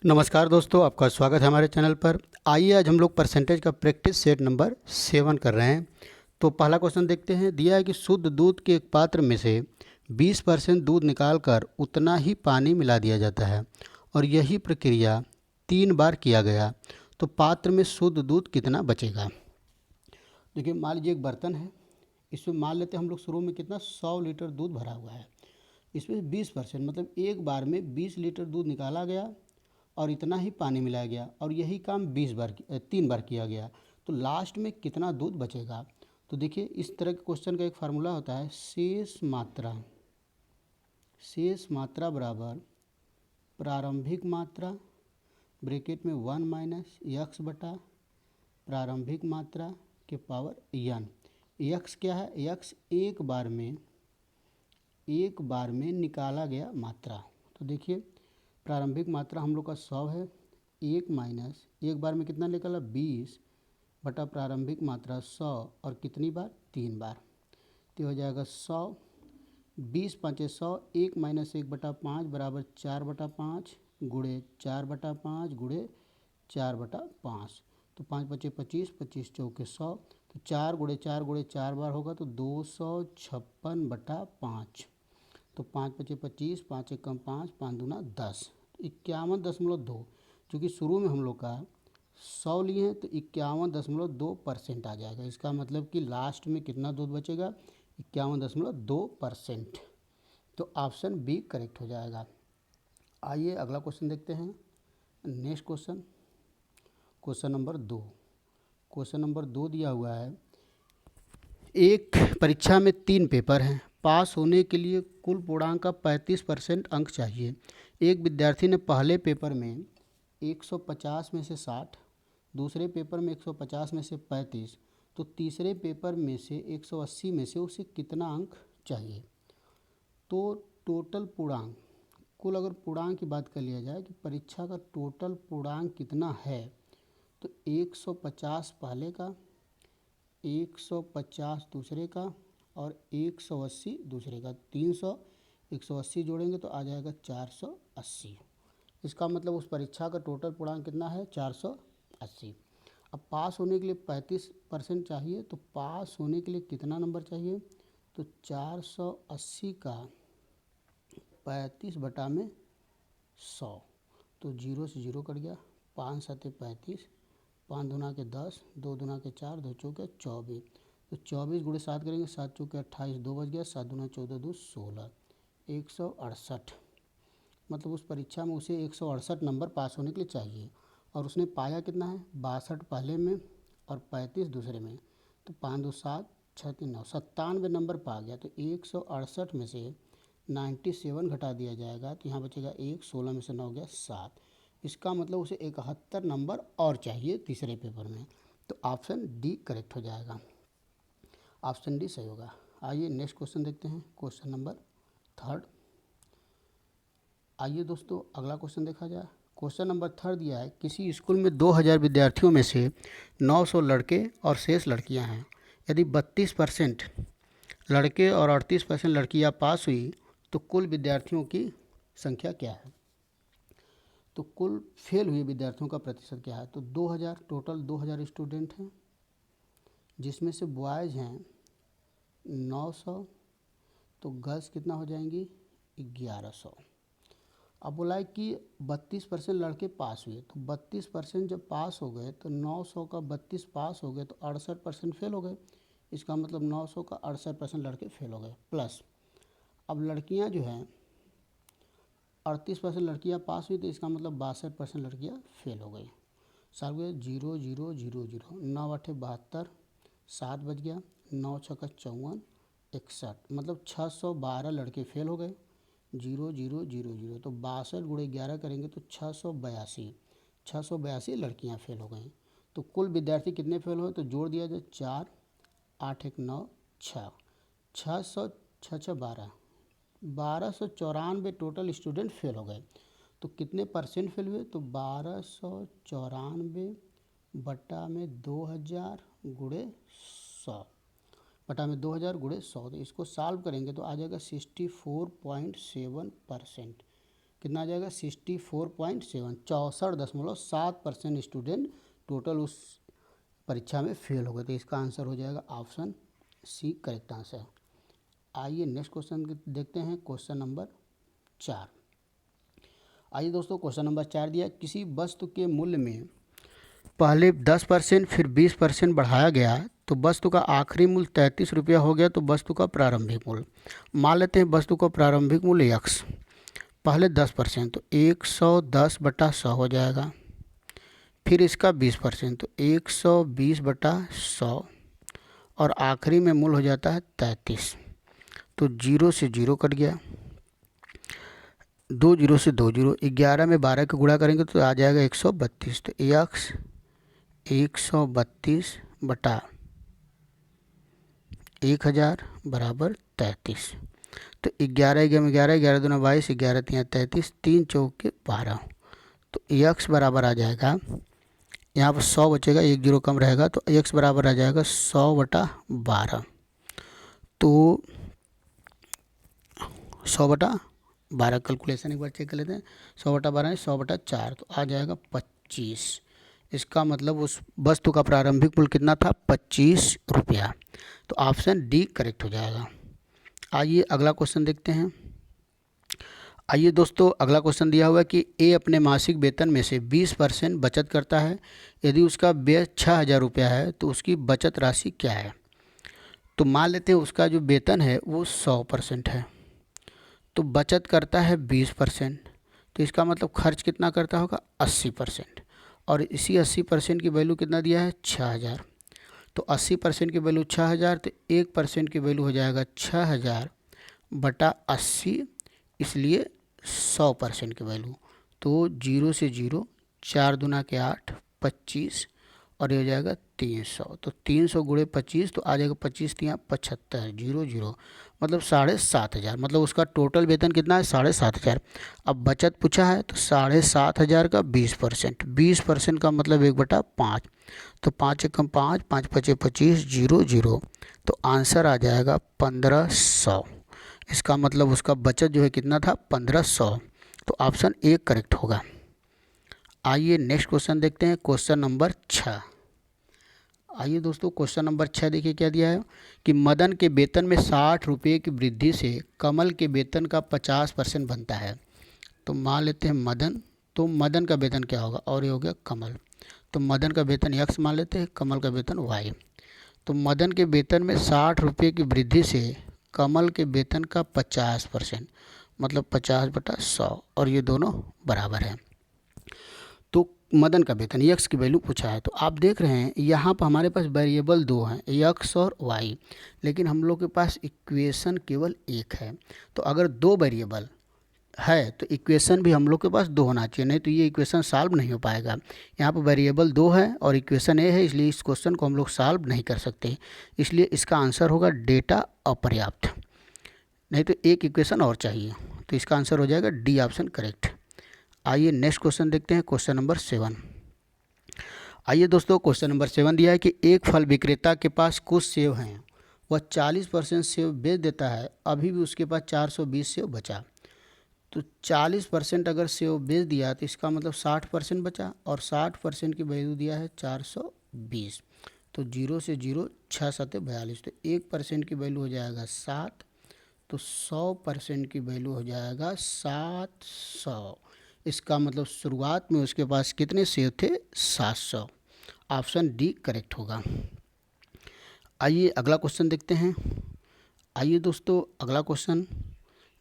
नमस्कार दोस्तों, आपका स्वागत है हमारे चैनल पर। आइए आज हम लोग परसेंटेज का प्रैक्टिस सेट नंबर 7 कर रहे हैं। तो पहला क्वेश्चन देखते हैं। दिया है कि शुद्ध दूध के एक पात्र में से 20% दूध निकालकर उतना ही पानी मिला दिया जाता है और यही प्रक्रिया 3 बार किया गया, तो पात्र में शुद्ध दूध कितना बचेगा। देखिए, मान लीजिए एक बर्तन है, इसमें मान लेते हैं हम लोग शुरू में कितना 100 लीटर दूध भरा हुआ है। इसमें 20% मतलब एक बार में 20 लीटर दूध निकाला गया और इतना ही पानी मिलाया गया और यही काम 3 बार किया गया, तो लास्ट में कितना दूध बचेगा। तो देखिए, इस तरह के क्वेश्चन का एक फार्मूला होता है, शेष मात्रा बराबर प्रारंभिक मात्रा ब्रैकेट में 1 माइनस यक्स बटा प्रारंभिक मात्रा के पावर n। यक्स क्या है? यक्स एक बार में निकाला गया मात्रा। तो देखिए, प्रारंभिक मात्रा हम लोग का 100 है, 1 माइनस एक बार में कितना निकला 20 बटा प्रारंभिक मात्रा 100 और कितनी बार 3 बार, तो हो जाएगा 100, 20 पंचे 100, 1 माइनस 1/5 बराबर 4/5 गुणे 4/5 गुणे 4/5, तो 5 पचे 25, 25 चौके 100, तो 4 गुणे 4 गुणे 4 बार होगा तो 256/5, तो 5 पचे 25, 5 एकम 5, 5 दूना 10, 51.2। चूँकि शुरू में हम लोग का 100 लिए हैं तो 51.2% आ जाएगा। इसका मतलब कि लास्ट में कितना दूध बचेगा, 51.2%। तो ऑप्शन बी करेक्ट हो जाएगा। आइए अगला क्वेश्चन देखते हैं। Next question, question number 2। Question number 2 दिया हुआ है, एक परीक्षा में 3 पेपर हैं। पास होने के लिए कुल पूर्णांक का 35% अंक चाहिए। एक विद्यार्थी ने पहले पेपर में 150 में से 60, दूसरे पेपर में 150 में से 35, तो तीसरे पेपर में से 180 में से उसे कितना अंक चाहिए। तो टोटल पूर्णांक, कुल अगर पूर्णांक की बात कर लिया जाए कि परीक्षा का टोटल पूर्णांक कितना है, तो 150 पहले का, 150 दूसरे का और 180 दूसरे का, 300, 180 जोड़ेंगे तो आ जाएगा 480। इसका मतलब उस परीक्षा का टोटल पूर्णांक कितना है, 480। अब पास होने के लिए 35% चाहिए, तो पास होने के लिए कितना नंबर चाहिए, तो 480 का 35 बटा में 100, तो 0 से 0 कट गया, 5 सत्ते 35, 5 दूना के 10, 2 दूना के 4, 2 चौके 24, तो 24 गुणे 7 करेंगे, 7 चौके 28, 2 बच गया, 7 दूना 14, 2 16, 168। मतलब उस परीक्षा में उसे 168 नंबर पास होने के लिए चाहिए और उसने पाया कितना है, 62 पहले में और 35 दूसरे में, तो 5 2 7, 6 3 9, 97 नंबर पा गया। तो 168 में से 97 घटा दिया जाएगा, तो यहाँ बचेगा 1, 16 में से 9 गया 7। इसका मतलब उसे 71 नंबर और चाहिए तीसरे पेपर में। तो ऑप्शन डी करेक्ट हो जाएगा। ऑप्शन डी सही होगा। आइए नेक्स्ट क्वेश्चन देखते हैं, क्वेश्चन नंबर 3। आइए दोस्तों अगला क्वेश्चन देखा जाए। क्वेश्चन नंबर 3 दिया है, किसी स्कूल में 2000 विद्यार्थियों में से 900 लड़के और शेष लड़कियां हैं। यदि 32% लड़के और 38% लड़कियां पास हुई तो कुल विद्यार्थियों की संख्या क्या है। तो कुल फेल हुए विद्यार्थियों का प्रतिशत क्या है, तो 2000, टोटल 2000 स्टूडेंट हैं जिसमें से बॉयज़ हैं 900, तो गर्ल्स कितना हो जाएंगी 1100। अब बोला है कि 32% लड़के पास हुए, तो 32% जब पास हो गए तो 900 का 32 पास हो गए तो 68% फेल हो गए। इसका मतलब 900 का 68% लड़के फेल हो गए, प्लस अब लड़कियां जो हैं 38% लड़कियां पास हुई, तो इसका मतलब 62% लड़कियां फेल हो गई। साल हुए 0 0 0 0, 9 8 72, 7 बज गया, 9 6 का 54, 61, मतलब 612 लड़के फेल हो गए। 0 0 0 0, तो 62 गुणे 11 करेंगे तो 682, 682 लड़कियां फेल हो गई। तो कुल विद्यार्थी कितने फेल हुए, तो जोड़ दिया जाए 4, 8 1 9, 6, 600, 6 6 12, 1294 टोटल स्टूडेंट फेल हो गए। तो कितने परसेंट फेल हुए, तो 1294 बटा में 2000 गुणे 100, बटा में 2000 गुणे 100, तो इसको सॉल्व करेंगे तो आ जाएगा 64.7%। कितना आ जाएगा 64.7, 64.7% स्टूडेंट टोटल उस परीक्षा में फेल हो गए। तो इसका आंसर हो जाएगा ऑप्शन सी करेक्ट आंसर। आइए नेक्स्ट क्वेश्चन देखते हैं, क्वेश्चन नंबर 4। आइए दोस्तों, क्वेश्चन नंबर 4 दिया, किसी वस्तु के मूल्य में पहले 10% फिर 20% बढ़ाया गया तो वस्तु का आखिरी मूल्य 33 रुपया हो गया, तो वस्तु का प्रारंभिक मूल्य, मान लेते हैं वस्तु का प्रारंभिक मूल्य x, पहले 10% तो 110/100 हो जाएगा, फिर इसका 20% तो 120/100 और आखिरी में मूल्य हो जाता है 33। तो 0 से 0 कट गया, 2 0 से 2 0, 11 में 12 का गुणा करेंगे तो आ जाएगा 132। तो x 132/1000 बराबर 33। तो 11 में 11, 11 दूना 22, 11 3 33, 3 चौके 12। तो x बराबर आ जाएगा, यहाँ पर 100 बचेगा, 1 0 कम रहेगा, तो x बराबर आ जाएगा 100/12। तो 100/12 कैलकुलेशन एक बार चेक कर लेते हैं, 100/12 है 100/4, तो आ जाएगा 25। इसका मतलब उस वस्तु का प्रारंभिक मूल्य कितना था, 25 रुपया। तो ऑप्शन डी करेक्ट हो जाएगा। आइए अगला क्वेश्चन देखते हैं। आइए दोस्तों, अगला क्वेश्चन दिया हुआ है कि ए अपने मासिक वेतन में से 20% बचत करता है, यदि उसका व्यय 6000 रुपया है तो उसकी बचत राशि क्या है। तो मान लेते हैं उसका जो वेतन है वो 100% है, तो बचत करता है 20%, तो इसका मतलब खर्च कितना करता होगा 80%, और इसी 80% की वैल्यू कितना दिया है 6000। तो 80% की वैल्यू 6000, तो 1% की वैल्यू हो जाएगा 6000/80, इसलिए 100% की वैल्यू। तो 0 से 0, 4 दूना के 8, 25 और ये हो जाएगा 300। तो 300 गुणे 25 तो आ जाएगा 25 3 75, 0 0 मतलब 7500, मतलब उसका टोटल वेतन कितना है 7500। अब बचत पूछा है तो 7500 का 20%, 20% का मतलब 1/5, तो 5 एकम 5, 5 पचे 25, 0 0, तो आंसर आ जाएगा 1500। इसका मतलब उसका बचत जो है कितना था 1500, तो ऑप्शन ए करेक्ट होगा। आइए नेक्स्ट क्वेश्चन देखते हैं, क्वेश्चन नंबर 6। आइए दोस्तों, क्वेश्चन नंबर 6 देखिए क्या दिया है कि मदन के वेतन में 60 रुपये की वृद्धि से कमल के वेतन का 50% बनता है। तो मान लेते हैं मदन, तो मदन का वेतन क्या होगा, और ये हो गया कमल, तो मदन का वेतन x मान लेते हैं, कमल का वेतन y। तो मदन के वेतन में 60 रुपये की वृद्धि से कमल के वेतन का 50%, मतलब 50/100, और ये दोनों बराबर है। तो मदन का वेतन x की वैल्यू पूछा है। तो आप देख रहे हैं यहाँ पर हमारे पास वेरिएबल 2 हैं, x और y, लेकिन हम लोग के पास इक्वेशन केवल एक है। तो अगर 2 वेरिएबल है तो इक्वेशन भी हम लोग के पास 2 होना चाहिए, नहीं तो ये इक्वेशन सॉल्व नहीं हो पाएगा। यहाँ पर वेरिएबल 2 है और इक्वेशन ए है, इसलिए इस क्वेश्चन को हम लोग सॉल्व नहीं कर सकते, इसलिए इसका आंसर होगा डेटा अपर्याप्त, नहीं तो एक इक्वेशन और चाहिए। तो इसका आंसर हो जाएगा डी ऑप्शन करेक्ट। आइए नेक्स्ट क्वेश्चन देखते हैं, क्वेश्चन नंबर 7। आइए दोस्तों, क्वेश्चन नंबर 7 दिया है कि एक फल विक्रेता के पास कुछ सेब हैं, वह 40% सेब बेच देता है, अभी भी उसके पास 420 सेब बचा। तो 40% अगर सेब बेच दिया तो इसका मतलब 60% बचा, और 60% की वैल्यू दिया है 420। तो 0 से 0, 6 7 42, तो 1% की वैल्यू हो जाएगा 7, तो 100% की वैल्यू हो जाएगा 700। इसका मतलब शुरुआत में उसके पास कितने सेब थे 700। ऑप्शन डी करेक्ट होगा। आइए अगला क्वेश्चन देखते हैं। आइए दोस्तों, अगला क्वेश्चन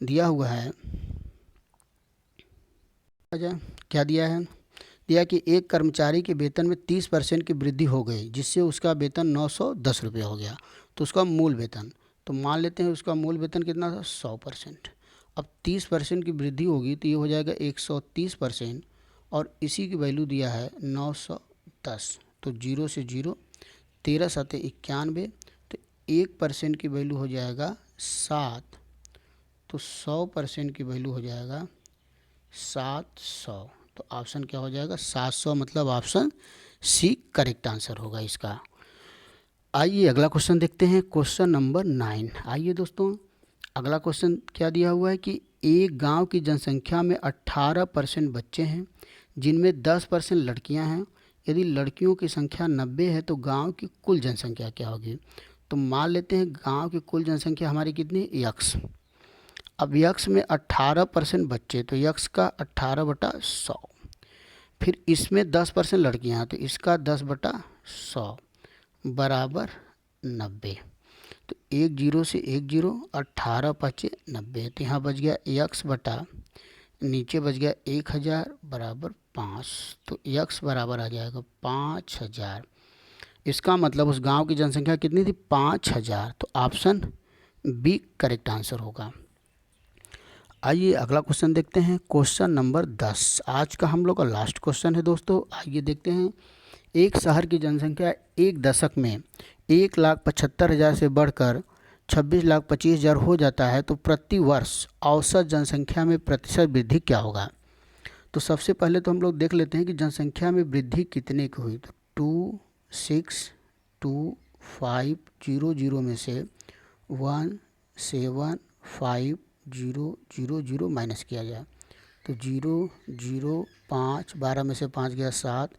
दिया हुआ है, क्या दिया है, दिया कि एक कर्मचारी के वेतन में 30% की वृद्धि हो गई, जिससे उसका वेतन 910 रुपये हो गया। तो उसका मूल वेतन, तो मान लेते हैं उसका मूल वेतन कितना था 100%। अब 30% की वृद्धि होगी तो ये हो जाएगा 130%, और इसी की वैल्यू दिया है 910। तो 0 से 0, 13 7 91, तो 1% की वैल्यू हो जाएगा 7, तो 100% की वैल्यू हो जाएगा 700। तो ऑप्शन क्या हो जाएगा 700, मतलब ऑप्शन सी करेक्ट आंसर होगा इसका। आइए अगला क्वेश्चन देखते हैं, क्वेश्चन नंबर 9। आइए दोस्तों, अगला क्वेश्चन क्या दिया हुआ है कि एक गांव की जनसंख्या में 18% बच्चे हैं जिनमें 10% लड़कियां हैं। यदि लड़कियों की संख्या 90 है तो गांव की कुल जनसंख्या क्या होगी? तो मान लेते हैं गांव की कुल जनसंख्या हमारी कितनी, यक्स। अब यक्स में 18% बच्चे, तो यक्स का 18/100। फिर इसमें 10% लड़कियां हैं, तो इसका 10/100 बराबर 90। तो एक जीरो से एक जीरो, 18×5=90। तो यहाँ बच गया यक्स बटा, नीचे बच गया 1000 बराबर 5। तो यक्स बराबर आ जाएगा 5000। इसका मतलब उस गांव की जनसंख्या कितनी थी, 5000। तो ऑप्शन बी करेक्ट आंसर होगा। आइए अगला क्वेश्चन देखते हैं, क्वेश्चन नंबर 10। आज का हम लोग का लास्ट क्वेश्चन है दोस्तों। आइए देखते हैं। एक शहर की जनसंख्या एक दशक में 1,75,000 से बढ़कर 26,25,000 हो जाता है तो प्रति वर्ष औसत जनसंख्या में प्रतिशत वृद्धि क्या होगा? तो सबसे पहले तो हम लोग देख लेते हैं कि जनसंख्या में वृद्धि कितने की हुई। तो 2,6,2,5,0,0 में से 1,7,5,0,0 माइनस किया जाए तो 0, 0, 5, 12 में से 5 गया 7,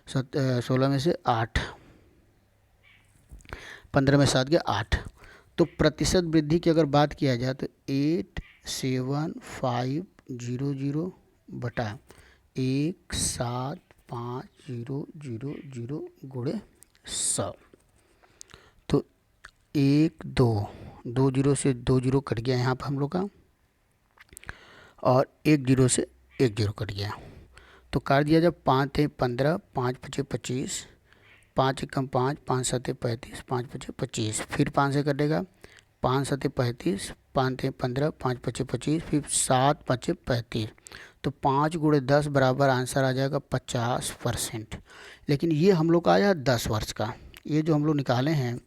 16 में से 8, 15 में 7 गया 8। तो प्रतिशत वृद्धि की अगर बात किया जाए तो 8,7,5,0,0 बटा 1,7,5,0,0 गुणे 100। तो 1, 2 जीरो से 2 जीरो कट गया यहाँ पर हम लोग का, और 1 जीरो से 1 जीरो कट गया। तो काट दिया जब 5 × 15, 5 × 5 = 25, 5 × 5, 5 × 7 = 35, 5 × 5 = 25। फिर 5 से कटेगा, 5 × 7 = 35, 5 × 15, 5 × 5 = 25, फिर 7 × 5 = 35। तो 5 × 10 बराबर आंसर आ जाएगा 50%। लेकिन ये हम लोग का आया 10 वर्ष का। ये जो हम लोग निकाले हैं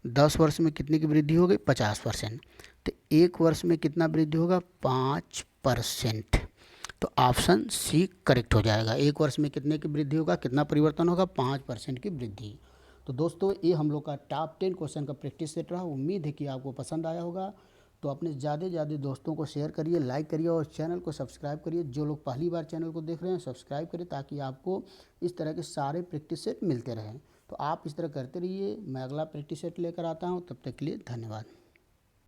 10 वर्ष में कितने की वृद्धि हो गई, 50%। तो एक वर्ष में कितना वृद्धि होगा, 5%। तो ऑप्शन सी करेक्ट हो जाएगा। एक वर्ष में कितने की वृद्धि होगा, कितना परिवर्तन होगा, 5% की वृद्धि। तो दोस्तों ये हम लोग का टॉप 10 क्वेश्चन का प्रैक्टिस सेट रहा। उम्मीद है कि आपको पसंद आया होगा। तो अपने ज़्यादा से ज़्यादा दोस्तों को शेयर करिए, लाइक करिए और चैनल को सब्सक्राइब करिए। जो लोग पहली बार चैनल को देख रहे हैं सब्सक्राइब करिए ताकि आपको इस तरह के सारे प्रैक्टिस सेट मिलते रहें। तो आप इस तरह करते रहिए। मैं अगला प्रैक्टिस सेट लेकर आता हूँ, तब तक के लिए धन्यवाद।